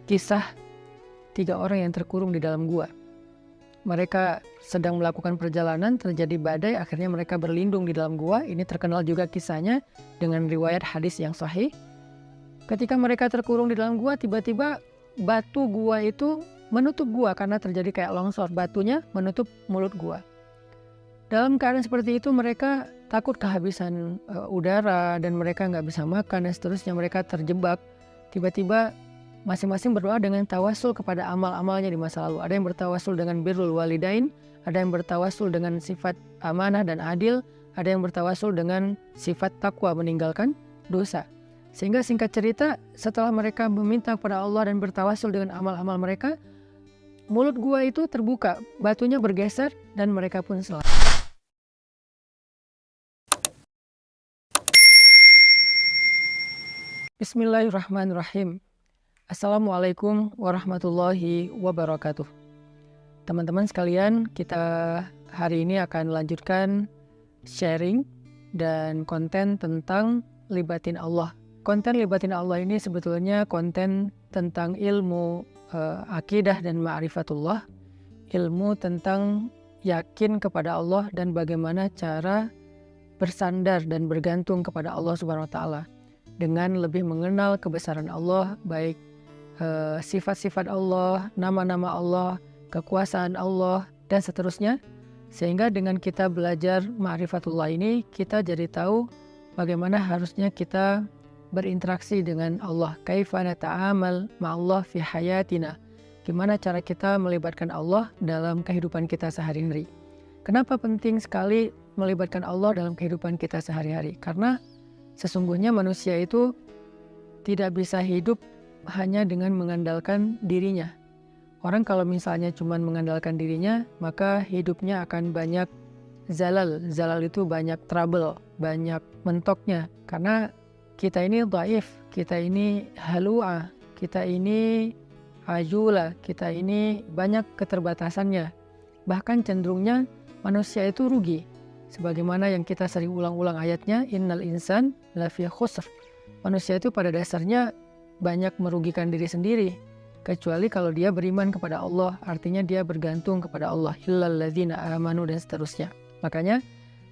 kisah 3 orang yang terkurung di dalam gua. Mereka sedang melakukan perjalanan, terjadi badai, akhirnya mereka berlindung di dalam gua. Ini terkenal juga kisahnya dengan riwayat hadis yang sahih. Ketika mereka terkurung di dalam gua, tiba-tiba batu gua itu menutup gua karena terjadi kayak longsor. Batunya menutup mulut gua. Dalam keadaan seperti itu mereka takut kehabisan udara dan mereka nggak bisa makan dan seterusnya. Mereka terjebak. Tiba-tiba masing-masing berdoa dengan tawasul kepada amal-amalnya di masa lalu. Ada yang bertawasul dengan birrul walidain, ada yang bertawasul dengan sifat amanah dan adil, ada yang bertawasul dengan sifat takwa, meninggalkan dosa. Sehingga singkat cerita, setelah mereka meminta kepada Allah dan bertawasul dengan amal-amal mereka, mulut gua itu terbuka, batunya bergeser dan mereka pun selamat. Bismillahirrahmanirrahim. Assalamualaikum warahmatullahi wabarakatuh. Teman-teman sekalian, kita hari ini akan lanjutkan sharing dan konten tentang libatin Allah. Konten libatin Allah ini sebetulnya konten tentang ilmu akidah dan ma'rifatullah, ilmu tentang yakin kepada Allah dan bagaimana cara bersandar dan bergantung kepada Allah Subhanahu wa taala dengan lebih mengenal kebesaran Allah, baik sifat-sifat Allah, nama-nama Allah, kekuasaan Allah, dan seterusnya. Sehingga dengan kita belajar ma'rifatullah ini, kita jadi tahu bagaimana harusnya kita berinteraksi dengan Allah. Kaifa nata'amal ma'allah fi hayatina. Gimana cara kita melibatkan Allah dalam kehidupan kita sehari-hari. Kenapa penting sekali melibatkan Allah dalam kehidupan kita sehari-hari? Karena sesungguhnya manusia itu tidak bisa hidup hanya dengan mengandalkan dirinya. Orang kalau misalnya cuma mengandalkan dirinya, maka hidupnya akan banyak zalal. Zalal itu banyak trouble, banyak mentoknya. Karena kita ini dhaif, kita ini halu'ah, kita ini ajula, kita ini banyak keterbatasannya. Bahkan cenderungnya manusia itu rugi. Sebagaimana yang kita sering ulang-ulang ayatnya, innal insan lafi khusr. Manusia itu pada dasarnya banyak merugikan diri sendiri, kecuali kalau dia beriman kepada Allah, artinya dia bergantung kepada Allah, illal ladzina amanu dan seterusnya. Makanya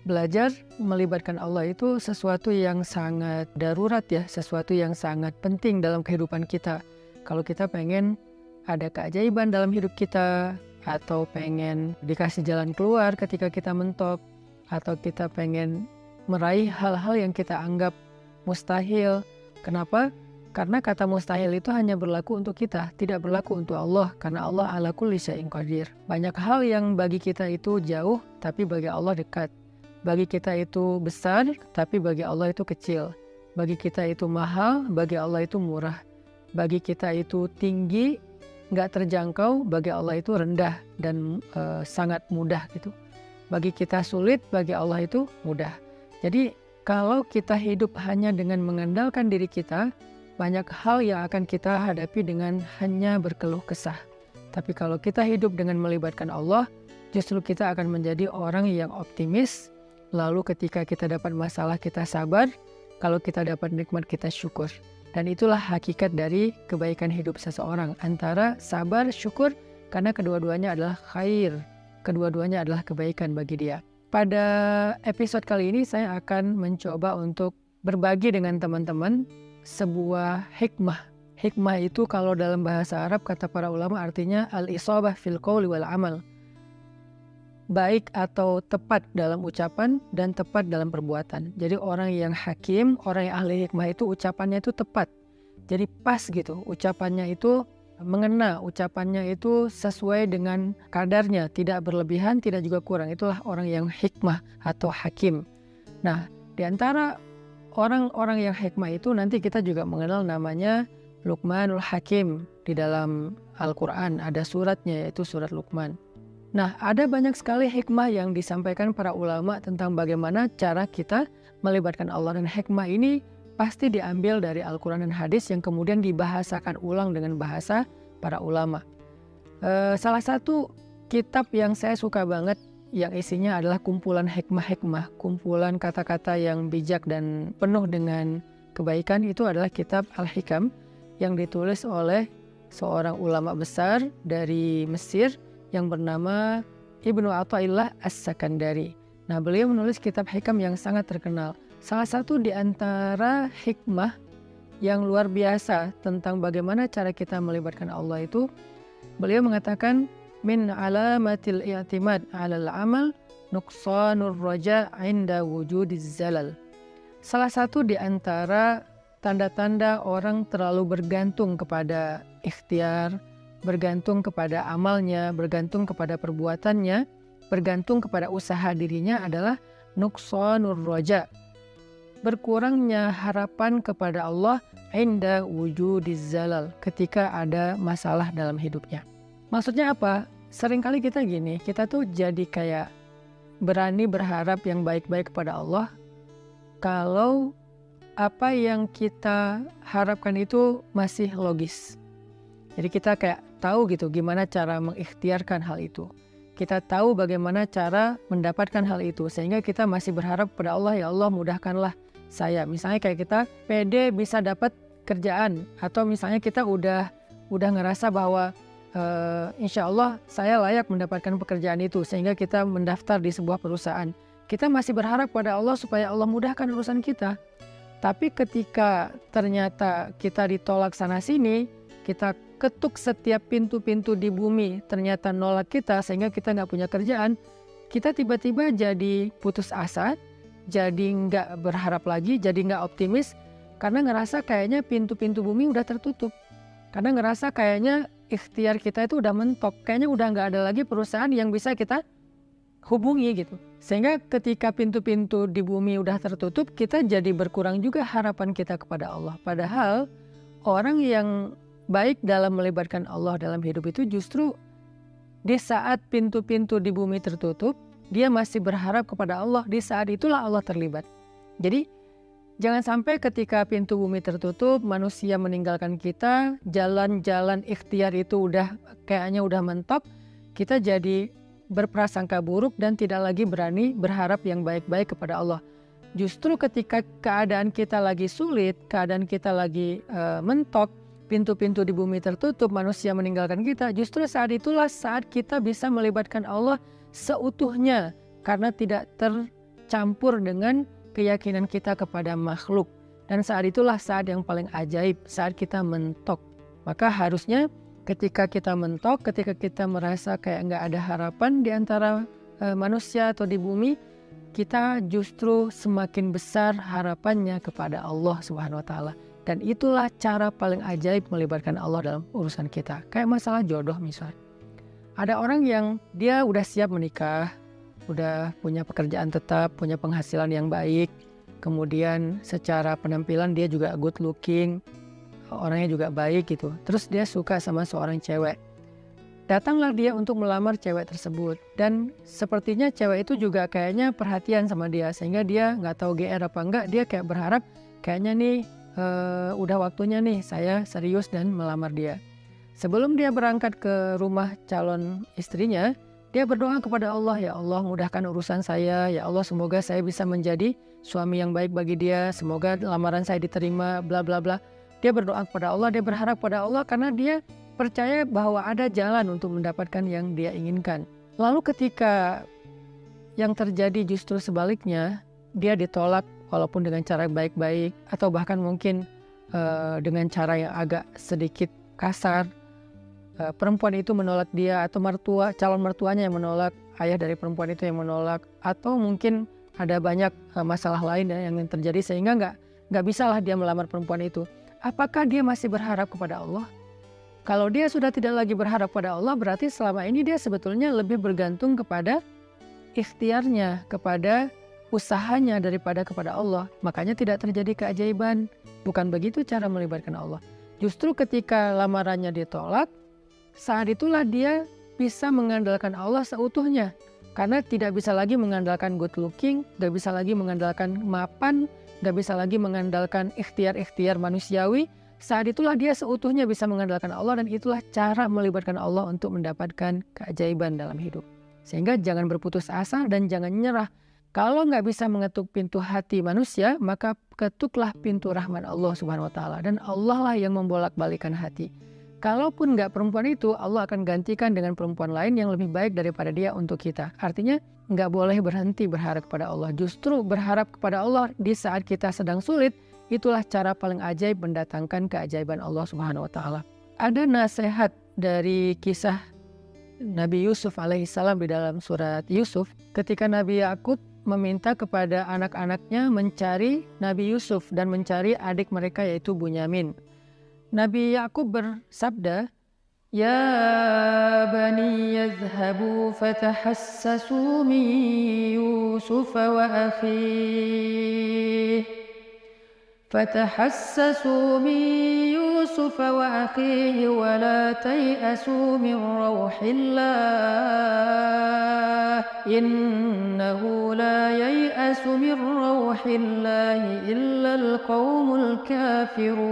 belajar melibatkan Allah itu sesuatu yang sangat darurat ya, sesuatu yang sangat penting dalam kehidupan kita. Kalau kita pengen ada keajaiban dalam hidup kita, atau pengen dikasih jalan keluar ketika kita mentok, atau kita pengen meraih hal-hal yang kita anggap mustahil. Kenapa? Karena kata mustahil itu hanya berlaku untuk kita, tidak berlaku untuk Allah. Karena Allah ala kulli syai'in qadir. Banyak hal yang bagi kita itu jauh, tapi bagi Allah dekat. Bagi kita itu besar, tapi bagi Allah itu kecil. Bagi kita itu mahal, bagi Allah itu murah. Bagi kita itu tinggi, nggak terjangkau, bagi Allah itu rendah dan sangat mudah gitu. Bagi kita sulit, bagi Allah itu mudah. Jadi kalau kita hidup hanya dengan mengandalkan diri kita, banyak hal yang akan kita hadapi dengan hanya berkeluh kesah. Tapi kalau kita hidup dengan melibatkan Allah, justru kita akan menjadi orang yang optimis. Lalu ketika kita dapat masalah kita sabar, kalau kita dapat nikmat kita syukur. Dan itulah hakikat dari kebaikan hidup seseorang, antara sabar, syukur, karena kedua-duanya adalah khair. Kedua-duanya adalah kebaikan bagi dia. Pada episode kali ini saya akan mencoba untuk berbagi dengan teman-teman sebuah hikmah. Hikmah itu kalau dalam bahasa Arab kata para ulama artinya al-isabah fil qawli wal amal. Baik atau tepat dalam ucapan dan tepat dalam perbuatan. Jadi orang yang hakim, orang yang ahli hikmah itu ucapannya itu tepat. Jadi pas gitu, ucapannya itu mengena, ucapannya itu sesuai dengan kadarnya, tidak berlebihan, tidak juga kurang. Itulah orang yang hikmah atau hakim. Nah, di antara orang-orang yang hikmah itu nanti kita juga mengenal namanya Luqmanul Hakim. Di dalam Al-Quran ada suratnya, yaitu surat Luqman. Nah, ada banyak sekali hikmah yang disampaikan para ulama tentang bagaimana cara kita melibatkan Allah. Dan hikmah ini pasti diambil dari Al-Quran dan hadis yang kemudian dibahasakan ulang dengan bahasa para ulama. Salah satu kitab yang saya suka banget yang isinya adalah kumpulan hikmah-hikmah, kumpulan kata-kata yang bijak dan penuh dengan kebaikan, itu adalah kitab Al-Hikam yang ditulis oleh seorang ulama besar dari Mesir yang bernama Ibnu Athaillah As-Sakandari. Nah, beliau menulis kitab hikam yang sangat terkenal. Salah satu di antara hikmah yang luar biasa tentang bagaimana cara kita melibatkan Allah itu, beliau mengatakan, min alamatil i'timad 'alal amal nuqsanur raja 'inda wujudiz zalal. Salah satu di antara tanda-tanda orang terlalu bergantung kepada ikhtiar, bergantung kepada amalnya, bergantung kepada perbuatannya, bergantung kepada usaha dirinya adalah nuqsanur raja, berkurangnya harapan kepada Allah inda wujudiz zalal, ketika ada masalah dalam hidupnya. Maksudnya apa? Seringkali kita gini, kita tuh jadi kayak berani berharap yang baik-baik kepada Allah kalau apa yang kita harapkan itu masih logis. Jadi kita kayak tahu gitu gimana cara mengikhtiarkan hal itu. Kita tahu bagaimana cara mendapatkan hal itu, sehingga kita masih berharap kepada Allah, ya Allah mudahkanlah saya. Misalnya kayak kita pede bisa dapat kerjaan, atau misalnya kita udah ngerasa bahwa insya Allah saya layak mendapatkan pekerjaan itu, sehingga kita mendaftar di sebuah perusahaan. Kita masih berharap pada Allah supaya Allah mudahkan urusan kita. Tapi ketika ternyata kita ditolak sana sini, kita ketuk setiap pintu-pintu di bumi, ternyata nolak kita sehingga kita nggak punya kerjaan, kita tiba-tiba jadi putus asa, jadi nggak berharap lagi, jadi nggak optimis, karena ngerasa kayaknya pintu-pintu bumi udah tertutup. Karena ngerasa kayaknya ikhtiar kita itu udah mentok, kayaknya udah nggak ada lagi perusahaan yang bisa kita hubungi gitu. Sehingga ketika pintu-pintu di bumi udah tertutup, kita jadi berkurang juga harapan kita kepada Allah. Padahal orang yang baik dalam melibatkan Allah dalam hidup itu justru di saat pintu-pintu di bumi tertutup, dia masih berharap kepada Allah. Di saat itulah Allah terlibat. Jadi jangan sampai ketika pintu bumi tertutup, manusia meninggalkan kita, jalan-jalan ikhtiar itu kayaknya udah mentok, kita jadi berprasangka buruk dan tidak lagi berani berharap yang baik-baik kepada Allah. Justru ketika keadaan kita lagi sulit, keadaan kita lagi mentok, pintu-pintu di bumi tertutup, manusia meninggalkan kita, justru saat itulah saat kita bisa melibatkan Allah seutuhnya, karena tidak tercampur dengan keyakinan kita kepada makhluk. Dan saat itulah saat yang paling ajaib, saat kita mentok. Maka harusnya ketika kita mentok, ketika kita merasa kayak nggak ada harapan di antara manusia atau di bumi, kita justru semakin besar harapannya kepada Allah Subhanahu wa Ta'ala. Dan itulah cara paling ajaib melibatkan Allah dalam urusan kita. Kayak masalah jodoh misalnya. Ada orang yang dia udah siap menikah, udah punya pekerjaan tetap, punya penghasilan yang baik, kemudian secara penampilan dia juga good looking, orangnya juga baik gitu. Terus dia suka sama seorang cewek. Datanglah dia untuk melamar cewek tersebut. Dan sepertinya cewek itu juga kayaknya perhatian sama dia, sehingga dia nggak tahu GR apa enggak, dia kayak berharap kayaknya nih udah waktunya nih saya serius dan melamar dia. Sebelum dia berangkat ke rumah calon istrinya, dia berdoa kepada Allah, ya Allah mudahkan urusan saya, ya Allah semoga saya bisa menjadi suami yang baik bagi dia, semoga lamaran saya diterima, bla bla bla. Dia berdoa kepada Allah, dia berharap pada Allah karena dia percaya bahwa ada jalan untuk mendapatkan yang dia inginkan. Lalu ketika yang terjadi justru sebaliknya, dia ditolak walaupun dengan cara baik-baik, atau bahkan mungkin dengan cara yang agak sedikit kasar. Perempuan itu menolak dia, atau calon mertuanya yang menolak, ayah dari perempuan itu yang menolak, atau mungkin ada banyak masalah lain yang terjadi sehingga nggak bisalah dia melamar perempuan itu. Apakah dia masih berharap kepada Allah? Kalau dia sudah tidak lagi berharap pada Allah, berarti selama ini dia sebetulnya lebih bergantung kepada ikhtiarnya, kepada usahanya daripada kepada Allah. Makanya tidak terjadi keajaiban. Bukan begitu cara melibatkan Allah. Justru ketika lamarannya ditolak, saat itulah dia bisa mengandalkan Allah seutuhnya. Karena tidak bisa lagi mengandalkan good looking, gak bisa lagi mengandalkan mapan, gak bisa lagi mengandalkan ikhtiar-ikhtiar manusiawi. Saat itulah dia seutuhnya bisa mengandalkan Allah, dan itulah cara melibatkan Allah untuk mendapatkan keajaiban dalam hidup. Sehingga jangan berputus asa dan jangan nyerah. Kalau nggak bisa mengetuk pintu hati manusia, maka ketuklah pintu rahmat Allah Subhanahu wa Ta'ala. Dan Allah lah yang membolak-balikan hati. Kalaupun nggak perempuan itu, Allah akan gantikan dengan perempuan lain yang lebih baik daripada dia untuk kita. Artinya nggak boleh berhenti berharap kepada Allah. Justru berharap kepada Allah di saat kita sedang sulit, itulah cara paling ajaib mendatangkan keajaiban Allah Subhanahu wa Ta'ala. Ada nasihat dari kisah Nabi Yusuf alaihissalam di dalam surat Yusuf, ketika Nabi Yakub meminta kepada anak-anaknya mencari Nabi Yusuf dan mencari adik mereka yaitu Bunyamin. Nabi Yakub bersabda, "Ya bani yadhhabu fatahassasu min Yusuf wa akhihi فتحسسوا من يوسف وأخيه ولا تيأسوا من روح الله إنه لا ييأس من روح الله إلا القوم الكافرون."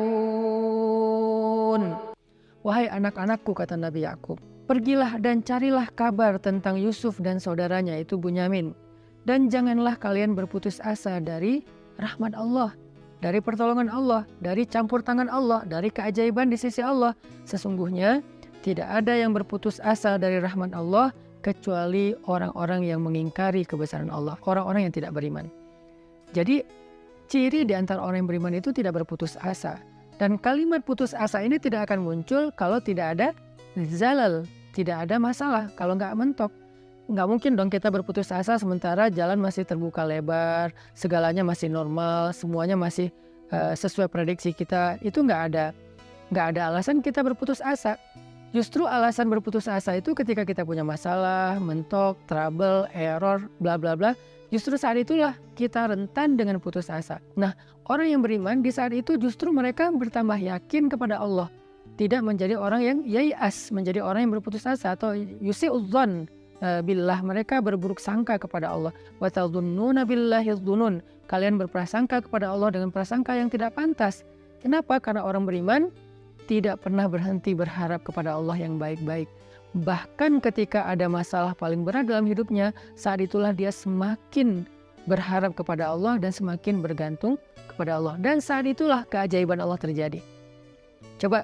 Wahai anak-anakku, kata Nabi Yakub, pergilah dan carilah kabar tentang Yusuf dan saudaranya itu Bunyamin, dan janganlah kalian berputus asa dari rahmat Allah, dari pertolongan Allah, dari campur tangan Allah, dari keajaiban di sisi Allah. Sesungguhnya tidak ada yang berputus asa dari rahmat Allah kecuali orang-orang yang mengingkari kebesaran Allah, orang-orang yang tidak beriman. Jadi ciri di antara orang yang beriman itu tidak berputus asa. Dan kalimat putus asa ini tidak akan muncul kalau tidak ada zalal, tidak ada masalah, kalau nggak mentok. Nggak mungkin dong kita berputus asa sementara jalan masih terbuka lebar, segalanya masih normal, semuanya masih sesuai prediksi kita. Itu nggak ada alasan kita berputus asa. Justru alasan berputus asa itu ketika kita punya masalah, mentok, trouble, error, bla bla bla. Justru saat itulah kita rentan dengan putus asa. Nah, orang yang beriman di saat itu justru mereka bertambah yakin kepada Allah, tidak menjadi orang yang yai'as, menjadi orang yang berputus asa atau yusi'udzon billah, mereka berburuk sangka kepada Allah. Wa tadhunnuna billahi dzunun, kalian berprasangka kepada Allah dengan prasangka yang tidak pantas. Kenapa? Karena orang beriman tidak pernah berhenti berharap kepada Allah yang baik-baik. Bahkan ketika ada masalah paling berat dalam hidupnya, saat itulah dia semakin berharap kepada Allah dan semakin bergantung kepada Allah. Dan saat itulah keajaiban Allah terjadi. Coba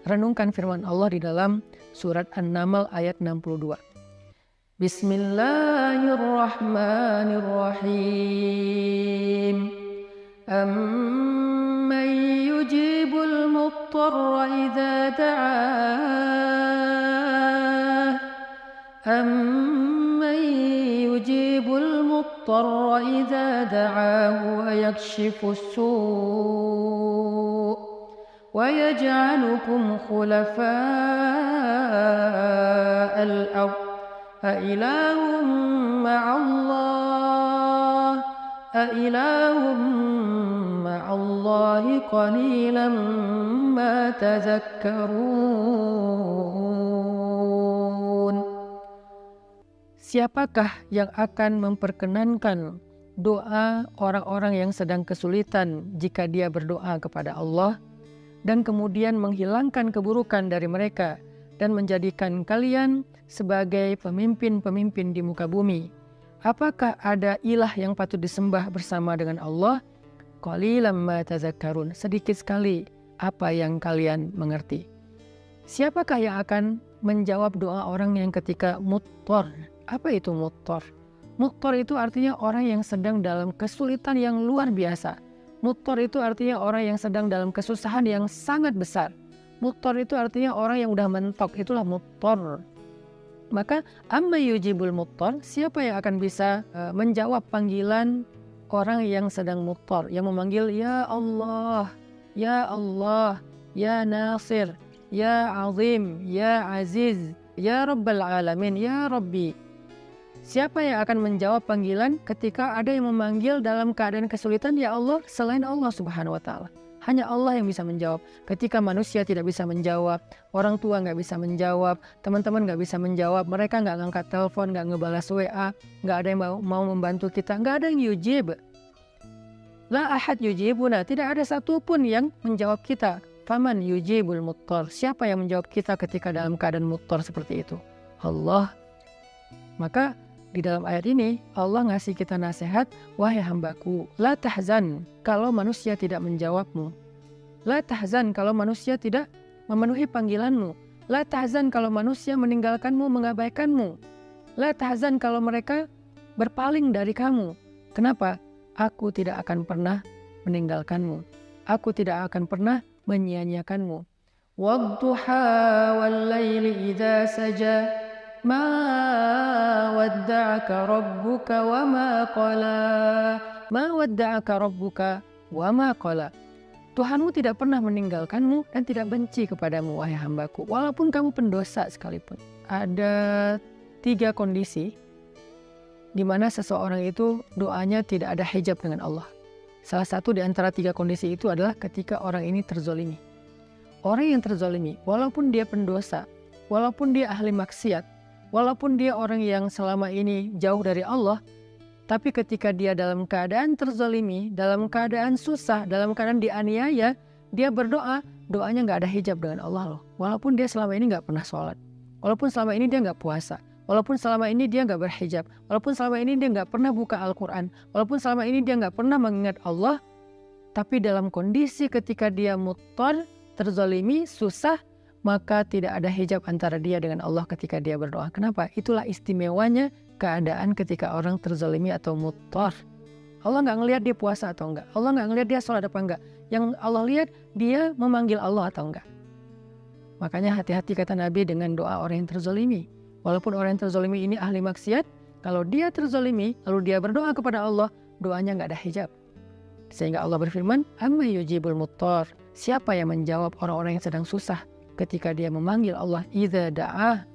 renungkan firman Allah di dalam surat An-Naml ayat 62. Bismillahirrahmanirrahim. Amman yujibul muttarra idza da'ah أَمَّنْ يُجِيبُ الْمُضْطَرَّ إِذَا دَعَاهُ وَيَكْشِفُ السُّوءَ وَيَجْعَلُكُمْ خُلَفَاءَ الْأَرْضِ أَإِلَٰهٌ مَّعَ اللَّهِ قَلِيلًا مَّا تَذَكَّرُونَ. Siapakah yang akan memperkenankan doa orang-orang yang sedang kesulitan jika dia berdoa kepada Allah dan kemudian menghilangkan keburukan dari mereka dan menjadikan kalian sebagai pemimpin-pemimpin di muka bumi? Apakah ada ilah yang patut disembah bersama dengan Allah? Qalilan ma tazakkarun, sedikit sekali apa yang kalian mengerti. Siapakah yang akan menjawab doa orang yang ketika muttar? Apa itu muttar? Muttar itu artinya orang yang sedang dalam kesulitan yang luar biasa. Muttar itu artinya orang yang sedang dalam kesusahan yang sangat besar. Muttar itu artinya orang yang udah mentok, itulah muttar. Maka amma yujibul muttar, siapa yang akan bisa menjawab panggilan orang yang sedang muttar, yang memanggil ya Allah, ya Allah, ya Nasir, ya Azim, ya Aziz, ya Rabbal Alamin, ya Rabbi. Siapa yang akan menjawab panggilan ketika ada yang memanggil dalam keadaan kesulitan ya Allah selain Allah Subhanahu wa Ta'ala? Hanya Allah yang bisa menjawab. Ketika manusia tidak bisa menjawab, orang tua nggak bisa menjawab, teman-teman nggak bisa menjawab, mereka nggak ngangkat telepon, nggak ngebalas WA, nggak ada yang mau membantu kita, nggak ada yang yujib. La ahad yujibuna, tidak ada satupun yang menjawab kita. Faman yujibul muttar, siapa yang menjawab kita ketika dalam keadaan muttar seperti itu? Allah. Maka di dalam ayat ini Allah ngasih kita nasihat, wahai hambaku, la tahzan kalau manusia tidak menjawabmu. La tahzan kalau manusia tidak memenuhi panggilanmu. La tahzan kalau manusia meninggalkanmu, mengabaikanmu. La tahzan kalau mereka berpaling dari kamu. Kenapa? Aku tidak akan pernah meninggalkanmu. Aku tidak akan pernah menyia-nyiakanmu. Wadduha wal laili idza saja ma wadda'aka rabbuka wa ma qala. Ma wadda'aka rabbuka wa ma qala. Tuhanmu tidak pernah meninggalkanmu dan tidak benci kepadamu, wahai hambaku, walaupun kamu pendosa sekalipun. Ada 3 kondisi di mana seseorang itu doanya tidak ada hijab dengan Allah. Salah satu di antara 3 kondisi itu adalah ketika orang ini terzolimi. Orang yang terzolimi, walaupun dia pendosa, walaupun dia ahli maksiat, walaupun dia orang yang selama ini jauh dari Allah, tapi ketika dia dalam keadaan terzolimi, dalam keadaan susah, dalam keadaan dianiaya, dia berdoa, doanya nggak ada hijab dengan Allah loh. Walaupun dia selama ini nggak pernah sholat, walaupun selama ini dia nggak puasa, walaupun selama ini dia nggak berhijab, walaupun selama ini dia nggak pernah buka Al-Quran, walaupun selama ini dia nggak pernah mengingat Allah, tapi dalam kondisi ketika dia muttar, terzolimi, susah, maka tidak ada hijab antara dia dengan Allah ketika dia berdoa. Kenapa? Itulah istimewanya keadaan ketika orang terzolimi atau muttar. Allah nggak ngelihat dia puasa atau enggak. Allah nggak ngelihat dia sholat apa enggak. Yang Allah lihat dia memanggil Allah atau enggak. Makanya hati-hati kata Nabi dengan doa orang yang terzolimi. Walaupun orang yang terzolimi ini ahli maksiat, kalau dia terzolimi lalu dia berdoa kepada Allah, doanya nggak ada hijab. Sehingga Allah berfirman, amma yujibul muttar. Siapa yang menjawab orang-orang yang sedang susah ketika dia memanggil Allah, idza da'ah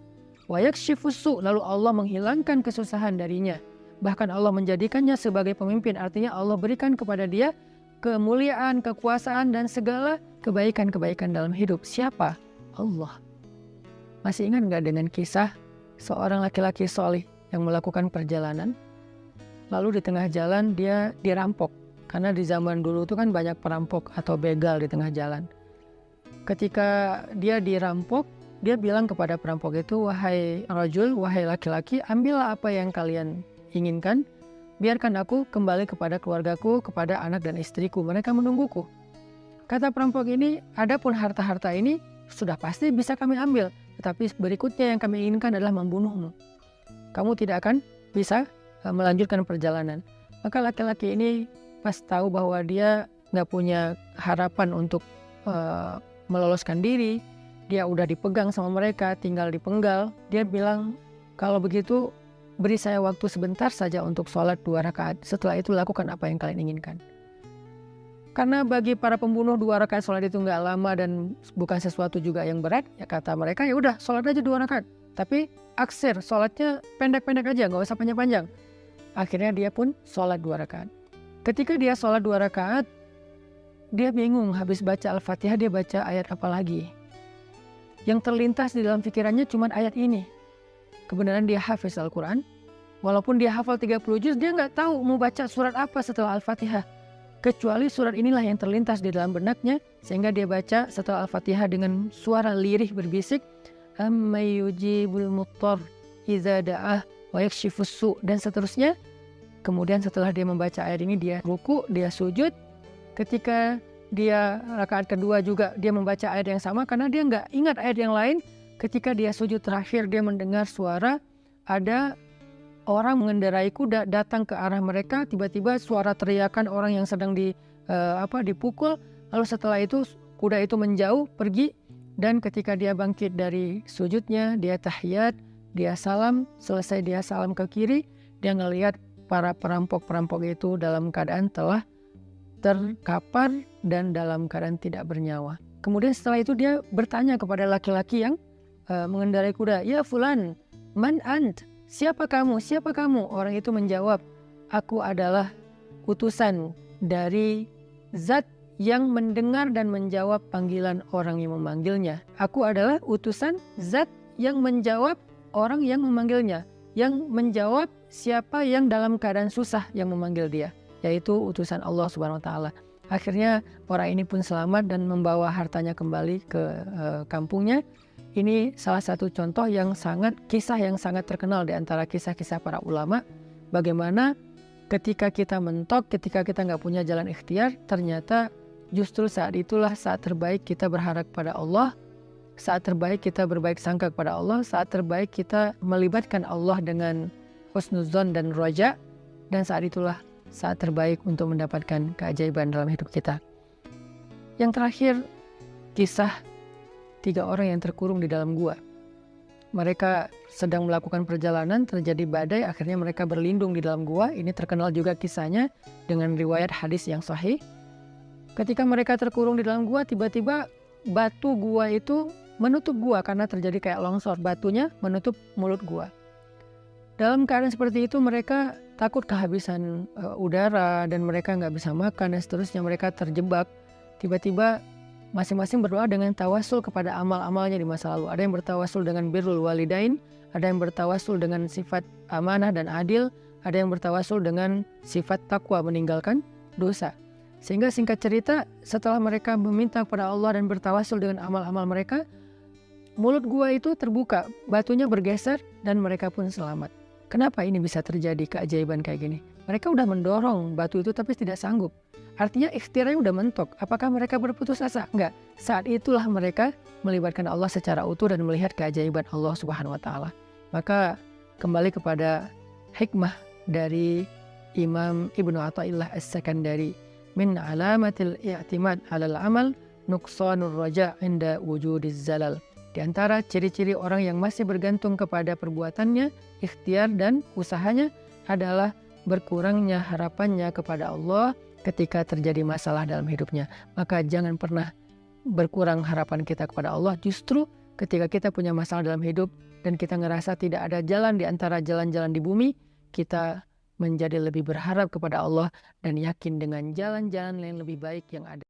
wa yakshifus su', lalu Allah menghilangkan kesusahan darinya. Bahkan Allah menjadikannya sebagai pemimpin, artinya Allah berikan kepada dia kemuliaan, kekuasaan dan segala kebaikan-kebaikan dalam hidup. Siapa? Allah. Masih ingat nggak dengan kisah seorang laki-laki solih yang melakukan perjalanan, lalu di tengah jalan dia dirampok. Karena di zaman dulu itu kan banyak perampok atau begal di tengah jalan. Ketika dia dirampok, dia bilang kepada perampok itu, wahai rajul, wahai laki-laki, ambillah apa yang kalian inginkan, biarkan aku kembali kepada keluargaku, kepada anak dan istriku, mereka menungguku. Kata perampok ini, adapun harta-harta ini sudah pasti bisa kami ambil, tetapi berikutnya yang kami inginkan adalah membunuhmu. Kamu tidak akan bisa melanjutkan perjalanan. Maka laki-laki ini pas tahu bahwa dia nggak punya harapan untuk meloloskan diri, dia udah dipegang sama mereka, tinggal dipenggal, dia bilang, kalau begitu beri saya waktu sebentar saja untuk sholat 2 rakaat, setelah itu lakukan apa yang kalian inginkan. Karena bagi para pembunuh 2 rakaat sholat itu nggak lama dan bukan sesuatu juga yang berat, ya kata mereka, ya udah sholat aja 2 rakaat, tapi aksir, sholatnya pendek-pendek aja, nggak usah panjang-panjang. Akhirnya dia pun sholat 2 rakaat. Ketika dia sholat 2 rakaat, dia bingung, habis baca Al-Fatihah dia baca ayat apa lagi. Yang terlintas di dalam pikirannya cuma ayat ini. Kebenaran dia hafiz Al-Quran, walaupun dia hafal 30 juz, dia nggak tahu mau baca surat apa setelah Al-Fatihah. Kecuali surat inilah yang terlintas di dalam benaknya, sehingga dia baca setelah Al-Fatihah dengan suara lirih berbisik, Amma yujibul muttar idza da'ah wa yakshifus su', dan seterusnya. Kemudian setelah dia membaca ayat ini, dia ruku, dia sujud. Ketika dia rakaat kedua juga dia membaca ayat yang sama, karena dia nggak ingat ayat yang lain. Ketika dia sujud terakhir, dia mendengar suara ada orang mengendarai kuda datang ke arah mereka. Tiba-tiba suara teriakan orang yang sedang dipukul. Lalu setelah itu kuda itu menjauh pergi, dan ketika dia bangkit dari sujudnya, dia tahiyat, dia salam. Selesai dia salam ke kiri, dia ngelihat para perampok-perampok itu dalam keadaan telah terkapar dan dalam keadaan tidak bernyawa. Kemudian setelah itu dia bertanya kepada laki-laki yang mengendarai kuda, ya fulan, man ant? Siapa kamu? Siapa kamu? Orang itu menjawab, aku adalah utusan dari Zat yang mendengar dan menjawab panggilan orang yang memanggilnya. Aku adalah utusan Zat yang menjawab orang yang memanggilnya, yang menjawab siapa yang dalam keadaan susah yang memanggil dia, yaitu utusan Allah Subhanahu wa taala. Akhirnya orang ini pun selamat dan membawa hartanya kembali ke kampungnya. Ini salah satu contoh kisah yang sangat terkenal di antara kisah-kisah para ulama. Bagaimana ketika kita mentok, ketika kita nggak punya jalan ikhtiar, ternyata justru saat itulah saat terbaik kita berharap pada Allah saat terbaik kita berbaik sangka kepada Allah, saat terbaik kita melibatkan Allah dengan husnuzon dan roja, dan saat itulah saat terbaik untuk mendapatkan keajaiban dalam hidup kita. Yang terakhir, kisah 3 orang yang terkurung di dalam gua. Mereka sedang melakukan perjalanan, terjadi badai, akhirnya mereka berlindung di dalam gua. Ini terkenal juga kisahnya dengan riwayat hadis yang sahih. Ketika mereka terkurung di dalam gua, tiba-tiba batu gua itu menutup gua karena terjadi kayak longsor. Batunya menutup mulut gua. Dalam keadaan seperti itu mereka takut kehabisan udara dan mereka nggak bisa makan dan seterusnya. Mereka terjebak. Tiba-tiba masing-masing berdoa dengan tawasul kepada amal-amalnya di masa lalu. Ada yang bertawasul dengan birrul walidain, ada yang bertawasul dengan sifat amanah dan adil, ada yang bertawasul dengan sifat takwa meninggalkan dosa. Sehingga singkat cerita, setelah mereka meminta kepada Allah dan bertawasul dengan amal-amal mereka, mulut gua itu terbuka, batunya bergeser dan mereka pun selamat. Kenapa ini bisa terjadi keajaiban kayak gini? Mereka udah mendorong batu itu tapi tidak sanggup. Artinya ikhtiarnya udah mentok. Apakah mereka berputus asa? Enggak. Saat itulah mereka melibatkan Allah secara utuh dan melihat keajaiban Allah Subhanahu wa taala. Maka kembali kepada hikmah dari Imam Ibnu Athaillah As-Sakandari, min alamatil i'timad 'alal amal nuqsanur raja' inda wujudiz zalal. Di antara ciri-ciri orang yang masih bergantung kepada perbuatannya, ikhtiar dan usahanya adalah berkurangnya harapannya kepada Allah ketika terjadi masalah dalam hidupnya. Maka jangan pernah berkurang harapan kita kepada Allah. Justru ketika kita punya masalah dalam hidup dan kita ngerasa tidak ada jalan di antara jalan-jalan di bumi, kita menjadi lebih berharap kepada Allah dan yakin dengan jalan-jalan yang lebih baik yang ada.